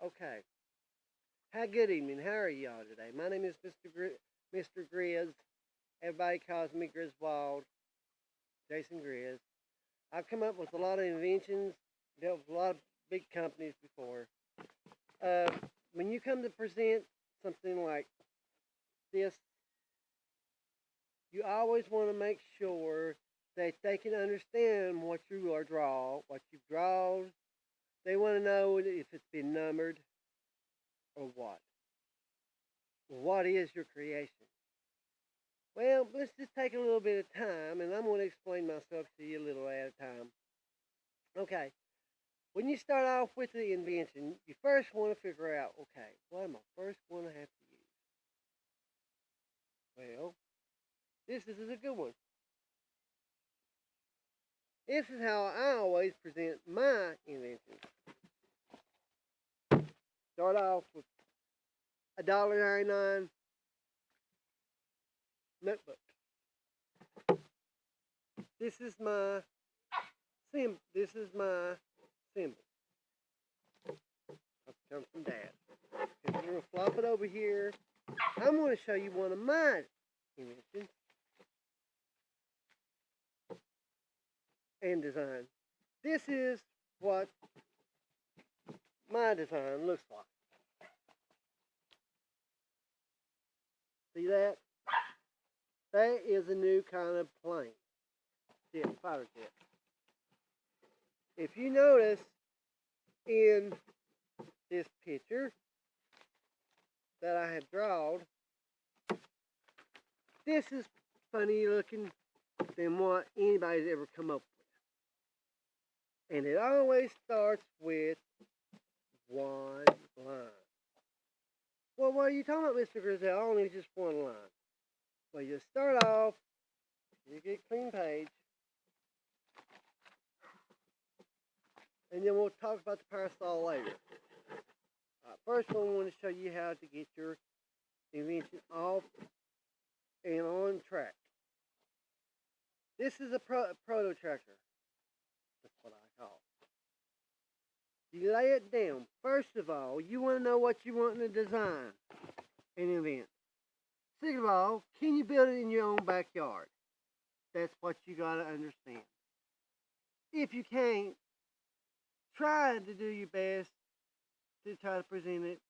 Okay. Hi, good evening. How are y'all today? My name is Mr. Grizz. Everybody calls me Griswold, Jason Grizz. I've come up with a lot of inventions, dealt with a lot of big companies before. Uh, when you come to present something like this, you always want to make sure that they can understand what you've drawn. They want to know if it's been numbered or what. What is your creation? Well, let's just take a little bit of time, and I'm going to explain myself to you a little at a time. Okay, when you start off with the invention, you first want to figure out, okay, what am I first going to have to use? Well, this is a good one. This is how I always present my invention. Start off with $1.99 notebook. This is my This is my symbol. Comes from Dad. Okay, we're gonna flop it over here. I'm going to show you one of my inventions and design. This is what my design looks like. See that? That is a new kind of plane. Fighter jet. If you notice in this picture that I have drawn, this is funny looking than what anybody's ever come up with. And it always starts with one line. Well, what are you talking about, Mr. Grizzell? Only just one line. Well, you start off, you get clean page, and then we'll talk about the parasol later. First, I want to show you how to get your invention off and on track. This is a proto tracker. That's what I call it. You lay it down. First of all, you want to know what you want in the design and invent. Second of all, can you build it in your own backyard? That's what you got to understand. If you can't, try to do your best to try to present it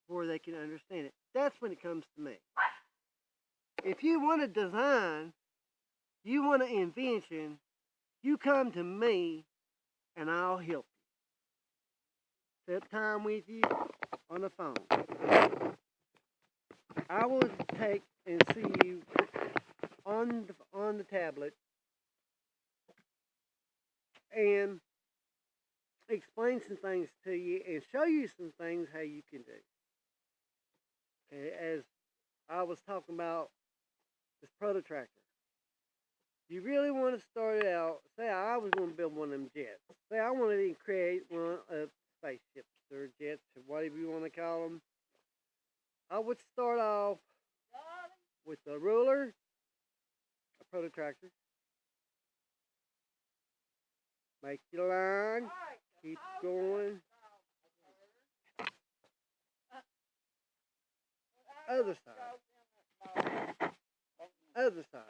where they can understand it. That's when it comes to me. If you want a design, you want an invention, you come to me and I'll help you. Set time with you on the phone. I will take and see you on the tablet and explain some things to you and show you some things how you can do. Okay, as I was talking about this proto tractor. You really want to start it out. Say I was going to build one of them jets. Say I wanted to create one of spaceships or jets or whatever you want to call them. I would start off with a ruler, a proto tractor. Make your line. Keep going. Other side. Other side.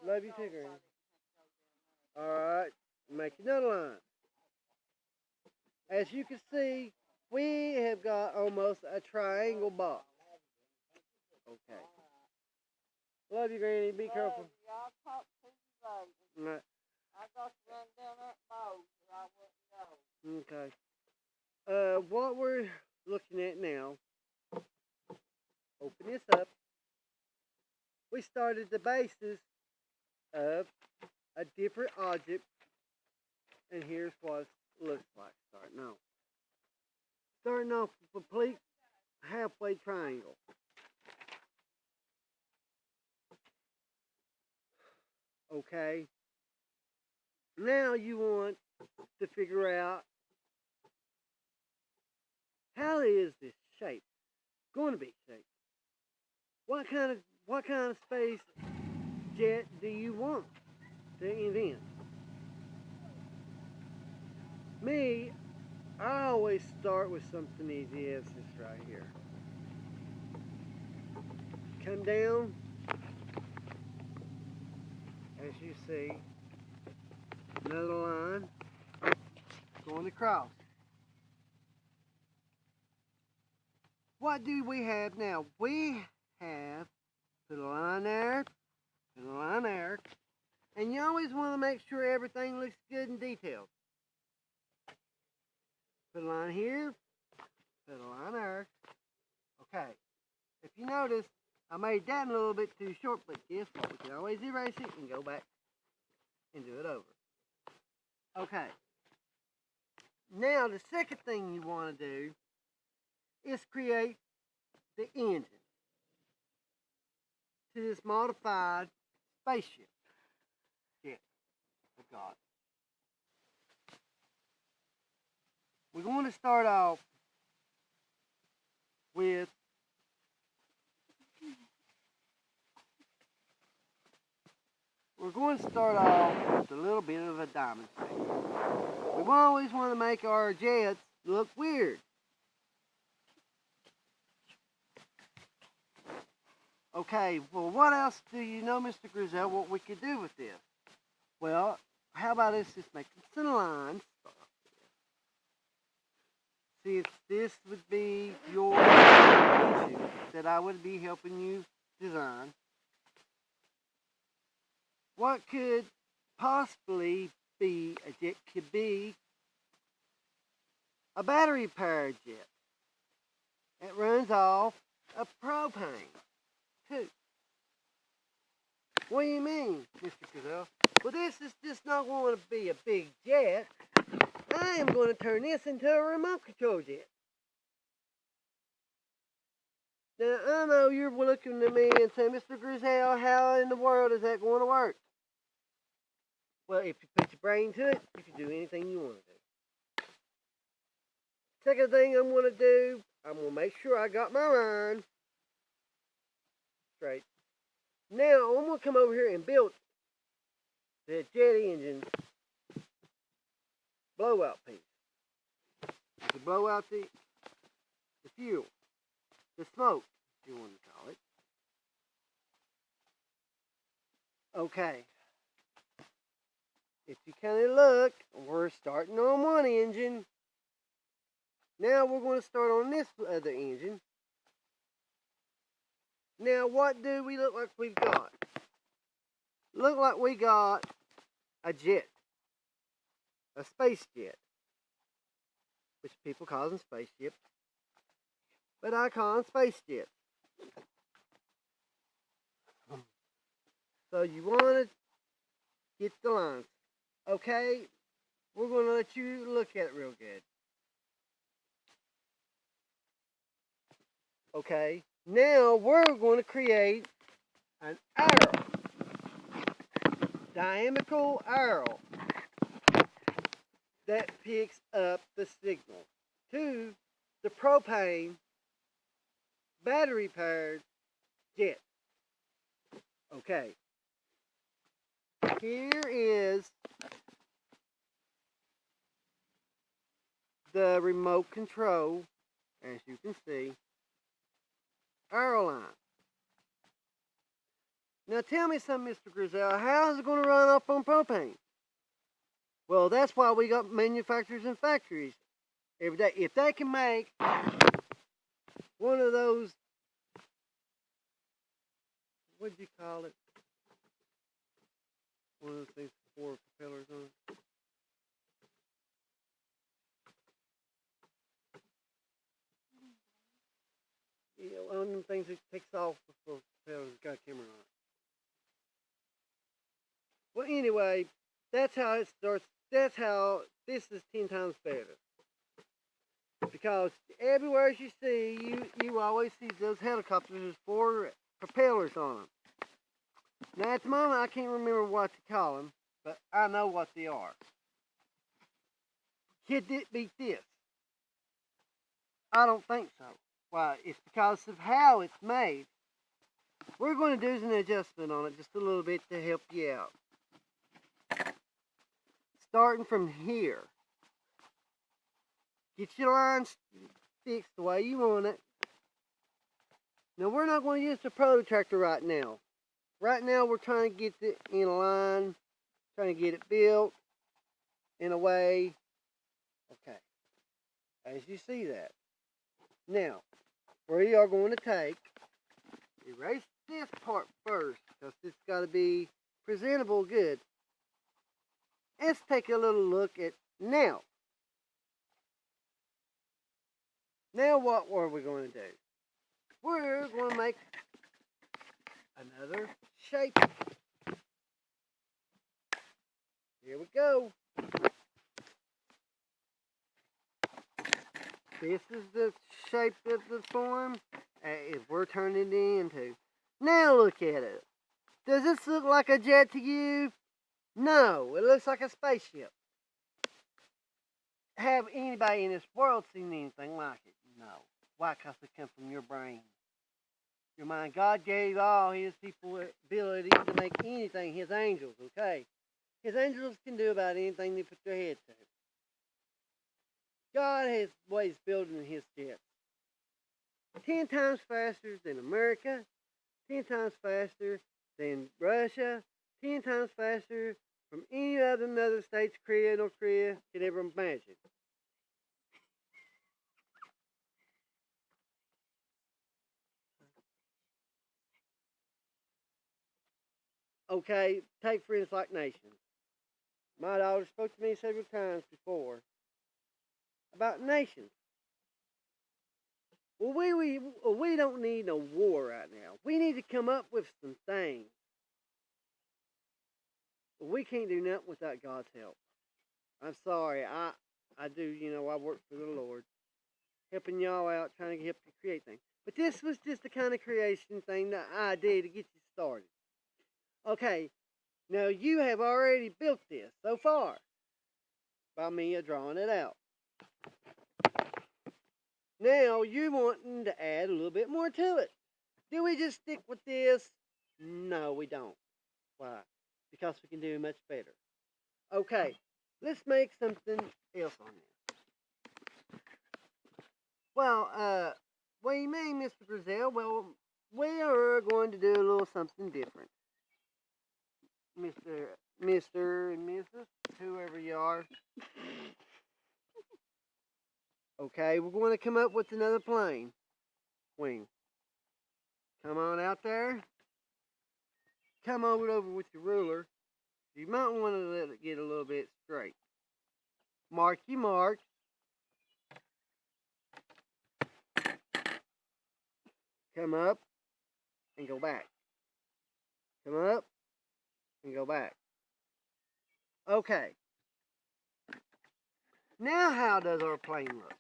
Love you too, Granny. Alright, make another line. As you can see, we have got almost a triangle box. Okay. Love you, Granny. Be careful. Right. Okay. What we're looking at now, open this up. We started the basis of a different object, and here's what it looks like starting off. Starting off with a complete halfway triangle. Okay. Now you want to figure out how is this shape going to be shaped? What kind of space jet do you want? to invent. Me, I always start with something easy as this right here. Come down, as you see, another line going across. What do we have now? We have put a line there, put a line there, and you always want to make sure everything looks good and detailed. Put a line here, put a line there. Okay, if you notice, I made that a little bit too short, but guess what? We can always erase it and go back and do it over. Okay. Now, the second thing you want to do is create the engine to this modified spaceship. Yeah, I got it. We're going to start off with a little bit of a diamond shape. We always want to make our jets look weird. Okay, well, what else do you know, Mr. Grizz, what we could do with this? Well, how about us just making some lines? See, if this would be your issue that I would be helping you design. What could possibly be a jet? Could be a battery-powered jet. It runs off of propane, too. What do you mean, Mr. Grizz? Well, this is just not going to be a big jet. I am going to turn this into a remote control jet. Now, I know you're looking at me and saying, Mr. Grizz, how in the world is that going to work? Well, if you put your brain to it, you can do anything you want to do. Second thing I'm going to do, I'm going to make sure I got my line straight. Now, I'm going to come over here and build the jet engine blowout piece. You can blow out the fuel, the smoke, if you want to call it. Okay. If you kind of look, we're starting on one engine. Now we're going to start on this other engine. Now what do we look like we've got? Look like we got a jet. A space jet. Which people call them spaceships. But I call them space jets. So you want to get the lines. Okay, we're going to let you look at it real good. Okay, now we're going to create an arrow. Diametrical arrow that picks up the signal to the propane battery powered jet. Okay. Here is the remote control, as you can see, arrow line. Now tell me something, Mr. Grizz, how is it going to run off on propane? Well, that's why we got manufacturers and factories every day. If they can make one of those, what do you call it? One of those things with 4 propellers on it. Yeah, one of them things that takes off before propellers got a camera on it. Well, anyway, that's how it starts. That's how this is 10 times better. Because everywhere you see, you always see those helicopters with 4 propellers on them. Now, at the moment, I can't remember what to call them, but I know what they are. Could it beat this? I don't think so. Why? It's because of how it's made. We're going to do an adjustment on it just a little bit to help you out. starting from here. Get your lines fixed the way you want it. Now, we're not going to use the protractor right now. Right now, we're trying to get it in a line, trying to get it built in a way. Okay, as you see that. Now, we are going to erase this part first, because it's got to be presentable good. Let's take a little look at now. Now what were we going to do? We're going to make another shape. Here we go. This is the shape of the form we're turning it into. Now look at it. Does this look like a jet to you? No, it looks like a spaceship. Have anybody in this world seen anything like it? No. Why? Because it comes from your brain. Your mind. God gave all his people ability to make anything. His angels, okay? His angels can do about anything they put their head to. God has ways building his jets. 10 times faster than America. 10 times faster than Russia. 10 times faster from any other states North Korea could ever imagine. Okay, take friends like nations. My daughter spoke to me several times before about nations. Well, we don't need no war right now. We need to come up with some things. We can't do nothing without God's help. I'm sorry. I do, I work for the Lord. Helping y'all out, trying to help you create things. But this was just the kind of creation thing that I did to get you started. Okay, now you have already built this so far by me drawing it out. Now you're wanting to add a little bit more to it. Do we just stick with this? No, we don't. Why? Because we can do much better. Okay, let's make something else on this. Well, what do you mean, Mr. Grizz? Well, we are going to do a little something different. Mr. and Mrs., whoever you are. Okay, we're going to come up with another plane. Wing. Come on out there. Come over with your ruler. You might want to let it get a little bit straight. Mark your marks. Come up and go back. Come up and go back. Okay. Now how does our plane look?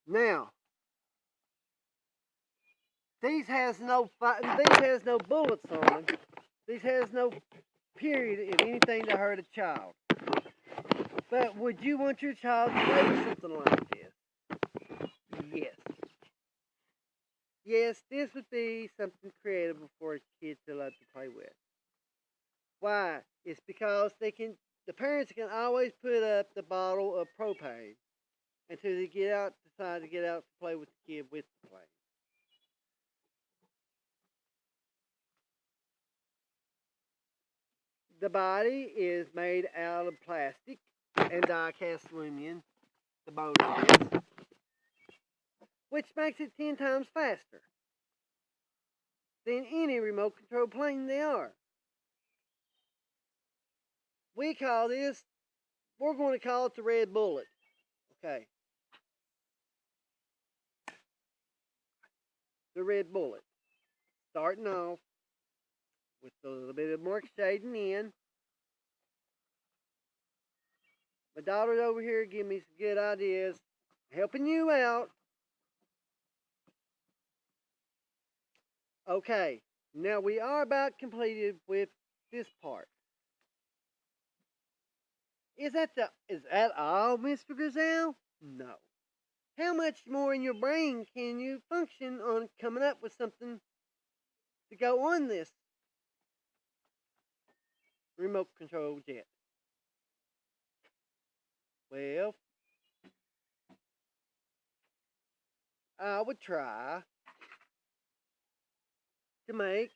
Now, these has no bullets on them. These has no period of anything to hurt a child. But would you want your child to play with something like this? Yes. Yes, this would be something creative for a kid to love to play with. Why? It's because the parents can always put up the bottle of propane until they decide to get out to play with the kid with the plane. The body is made out of plastic and die-cast aluminum, the motor is, which makes it 10 times faster than any remote control plane they are. We're going to call it the Red Bullet. Okay. The Red Bullet. Starting off with a little bit of more shading in. My daughter's over here giving me some good ideas, helping you out. Okay, now we are about completed with this part. Is that all, Mr. Grizz? No. How much more in your brain can you function on coming up with something to go on this? remote control jet. Well, I would try to make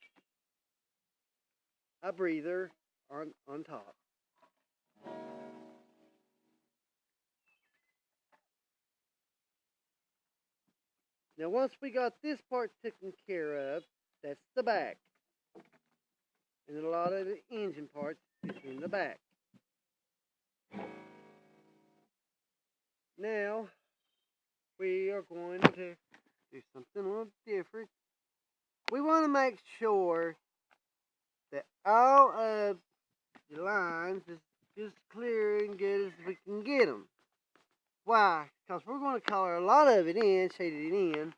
a breather on top. Now, once we got this part taken care of, that's the back. And a lot of the engine parts is in the back. Now, we are going to do something a little different. We want to make sure that all of the lines is just clear and good as we can get them. Why? Because we're going to color a lot of it in, shade it in,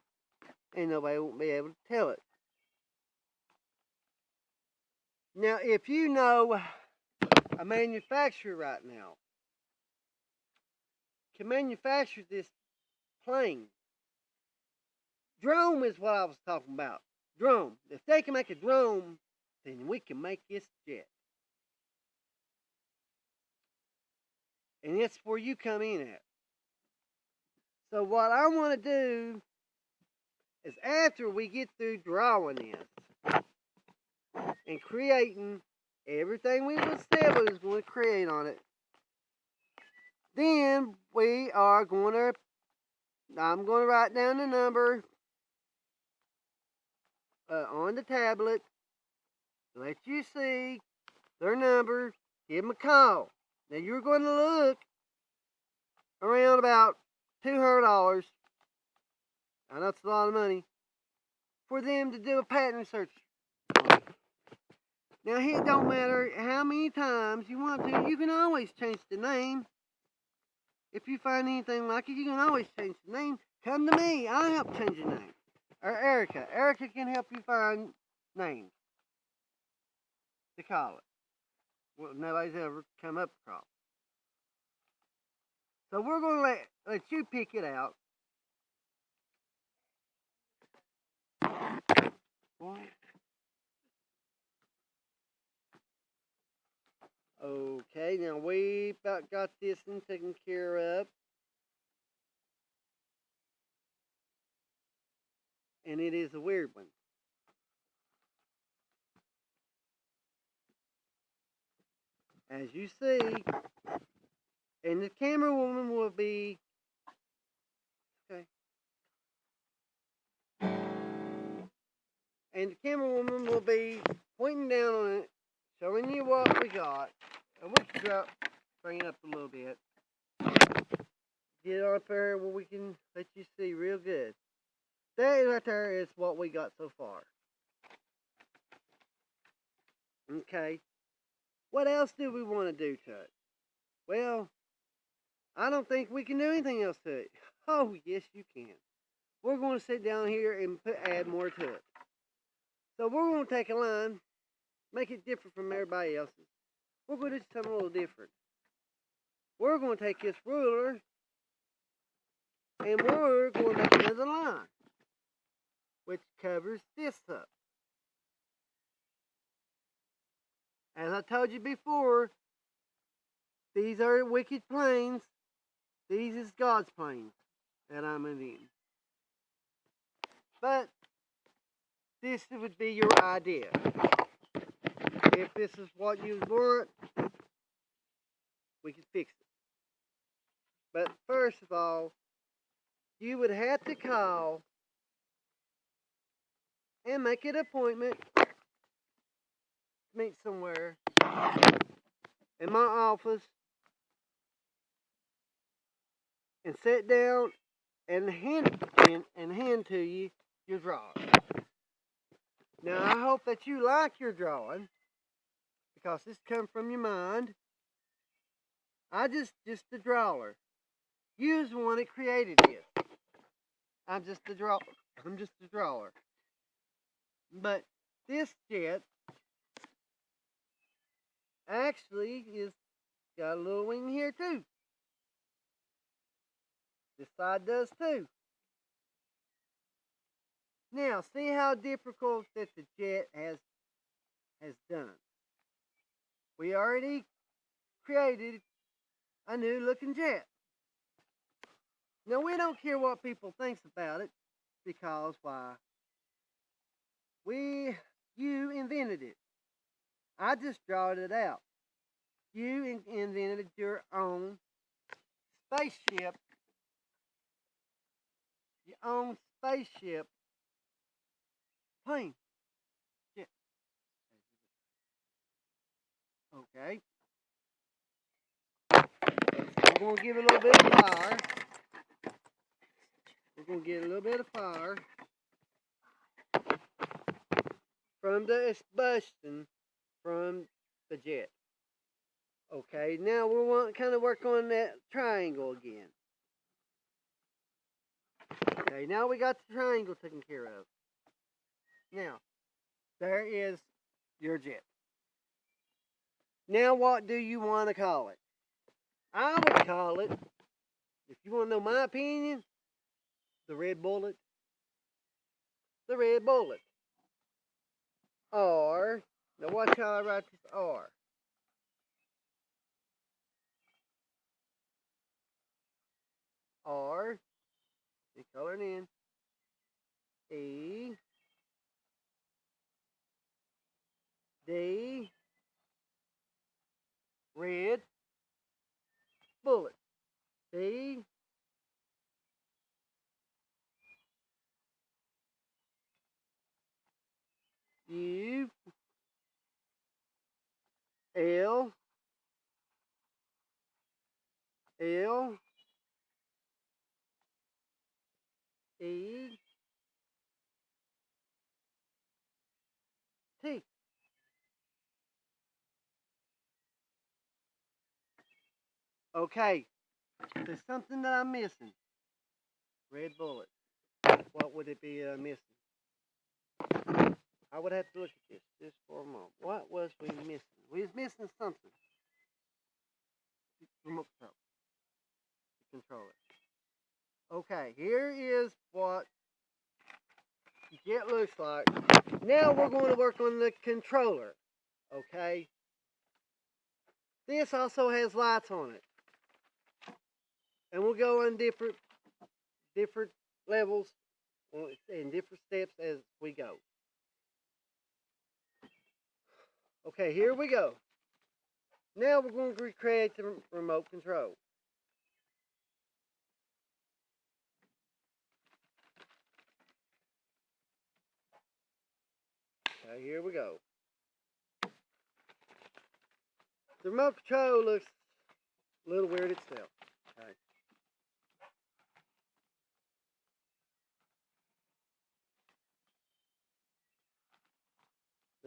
and nobody won't be able to tell it. Now, if you know a manufacturer right now can manufacture this plane, drone is what I was talking about. Drone. If they can make a drone, then we can make this jet. And that's where you come in at. So what I want to do is after we get through drawing this and creating everything we said we was going to create on it, then we are going to, I'm going to write down the number on the tablet, let you see their number, give them a call. Now you're going to look around about $200. I know it's a lot of money for them to do a patent search. Now it don't matter how many times you want to. You can always change the name. If you find anything like it, you can always change the name. Come to me. I'll help change the name. Or Erica. Erica can help you find names to call it. Well, nobody's ever come up across. So we're going to let you pick it out. Okay, now we about got this one taken care of. And it is a weird one. As you see, and the camera woman will be, okay. And the camera woman will be pointing down on it, showing you what we got. And we can bring it up a little bit. Get it up there where we can let you see real good. That right there is what we got so far. Okay. What else do we want to do to it? Well, I don't think we can do anything else to it. Oh, yes, you can. We're going to sit down here and add more to it. So we're going to take a line, make it different from everybody else's. We're going to do something a little different. We're going to take this ruler and we're going to make another line, which covers this up. As I told you before, these are wicked planes. These is God's planes that I'm in. But this would be your idea. If this is what you want, we can fix it. But first of all, you would have to call and make an appointment to meet somewhere in my office and sit down and hand to you your drawing. Now I hope that you like your drawing because this comes from your mind. I just the drawer. You's the one that created this. I'm just the drawer. I'm just the drawer. But this jet actually is got a little wing here too. This side does too. Now, see how difficult that the jet has done. We are already created a new looking jet. Now we don't care what people thinks about it, because why? You invented it. I just drawed it out. You invented your own spaceship, your own spaceship plane. Jet. Okay. We're going to give it a little bit of fire. We're going to get a little bit of fire from the combustion from the jet. Okay, now we want to kind of work on that triangle again. Okay, now we got the triangle taken care of. Now, there is your jet. Now what do you want to call it? I would call it, if you want to know my opinion, the red bullet. The red bullet. Or, now watch how I write this R. R, be colored in. E, D, red bullet. D, U, L, L, E, T. Okay, there's something that I'm missing. Red bullet. What would it be missing? I would have to look at this just for a moment. What was we missing? We was missing something. Remote control it. Okay, here is what the jet looks like. Now we're going to work on the controller. Okay. This also has lights on it. And we'll go on different levels and different steps as we go. Okay, here we go. Now we're going to recreate the remote control. Okay, here we go. The remote control looks a little weird itself. Okay.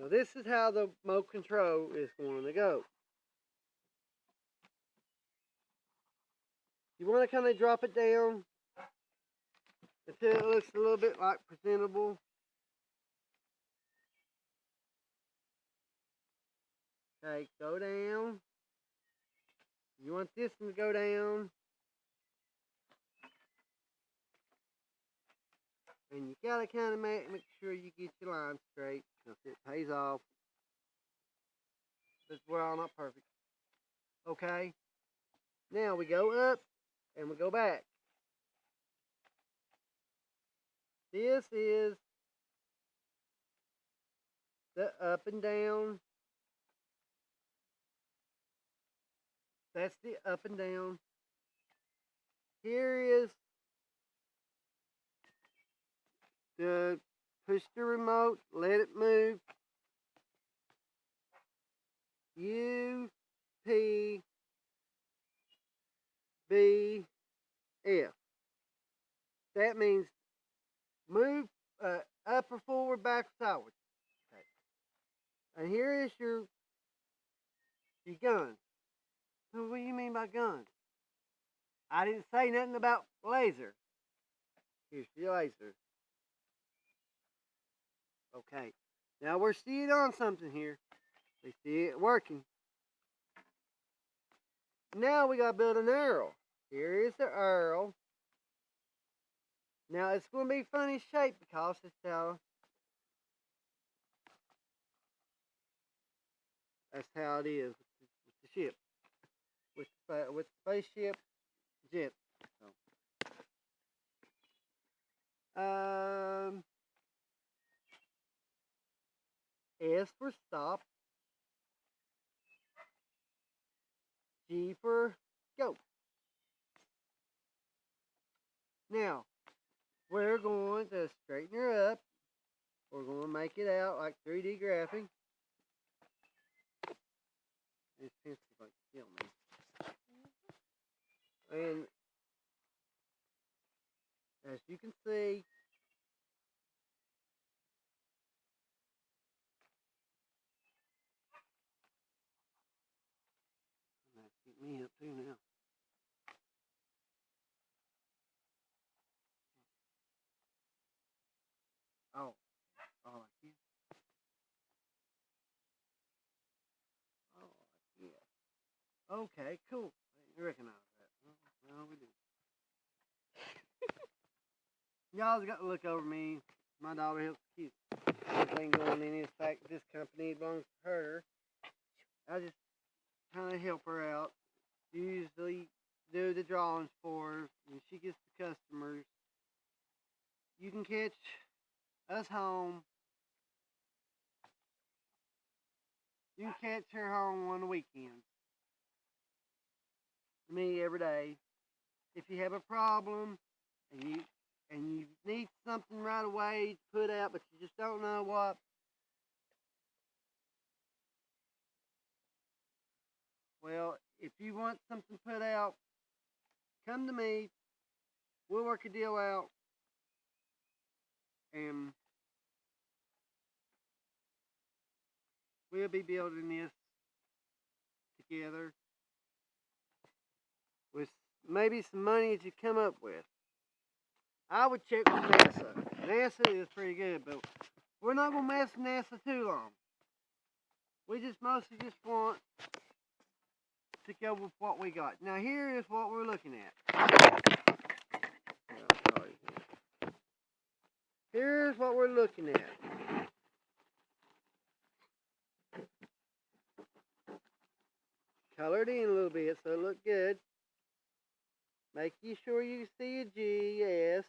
Now this is how the remote control is going to go. You want to kind of drop it down until it looks a little bit like presentable. Okay, go down. You want this one to go down. And you gotta kind of make sure you get your line straight, because it pays off. But we're all not perfect. Okay. Now we go up and we go back. This is the up and down. That's the up and down. Here is the push the remote, let it move. U, P, B, F. That means move up or forward, back or sideways. Okay. And here is your gun. So what do you mean by gun? I didn't say nothing about laser. Here's your laser. Okay. Now we're seeing on something here. We see it working. Now we gotta build an arrow. Here is the arrow. Now it's gonna be funny shape because it's that's how it is. ship with spaceship jet. So, S for stop, G for go. Now, we're going to straighten her up. We're going to make it out like 3D graphing. This pencil's like kill me. And as you can see, that keep me up too now. Oh, like this. Like yeah. Okay, cool. I didn't recognize that. Well, we do. Y'all's got to look over me. My daughter helps keep everything going in. In fact, this company belongs to her. I just kind of help her out. Usually do the drawings for her, and she gets the customers. You can catch us home. You can catch her home on the weekends. Me every day. If you have a problem and you need something right away to put out, but you just don't know what, well, if you want something put out, come to me. We'll work a deal out, and we'll be building this together with maybe some money that you come up with. I would check with NASA. NASA is pretty good, but we're not going to mess with NASA too long. We just mostly just want to go with what we got. Now here is what we're looking at. Here's what we're looking at. Colored in a little bit so it look good. Making sure you see a G, S.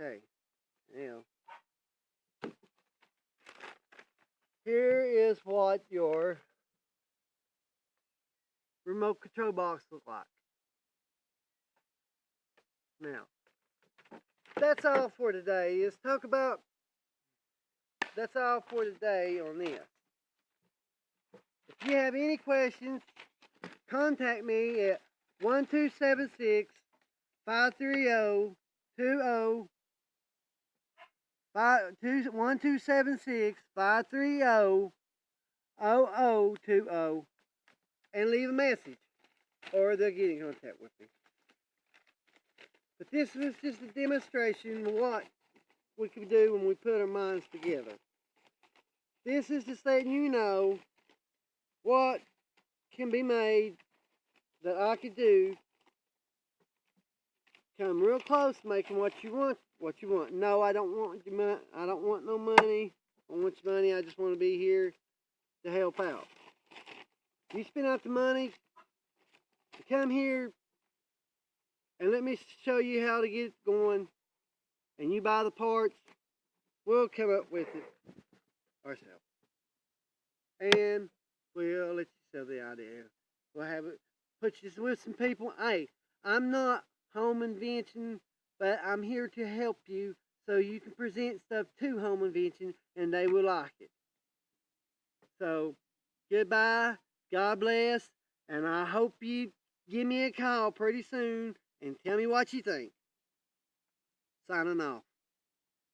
Okay, now here is what your remote control box looks like. Now, that's all for today. That's all for today on this. If you have any questions, contact me at 1276 530 1276 530 0020 and leave a message, or they'll get in contact with me. But this was just a demonstration of what we can do when we put our minds together. This is just letting you know what can be made that I could do. Come real close to making what you want. No, I don't want your money. I don't want no money. I don't want your money. I just want to be here to help out. You spend out the money to come here and let me show you how to get it going, and you buy the parts. We'll come up with it ourselves, and we'll let you sell the idea. We'll have it, put you with some people. Hey, I'm not home invention, but I'm here to help you so you can present stuff to home invention and they will like it. So, goodbye, God bless, and I hope you give me a call pretty soon and tell me what you think. Signing off.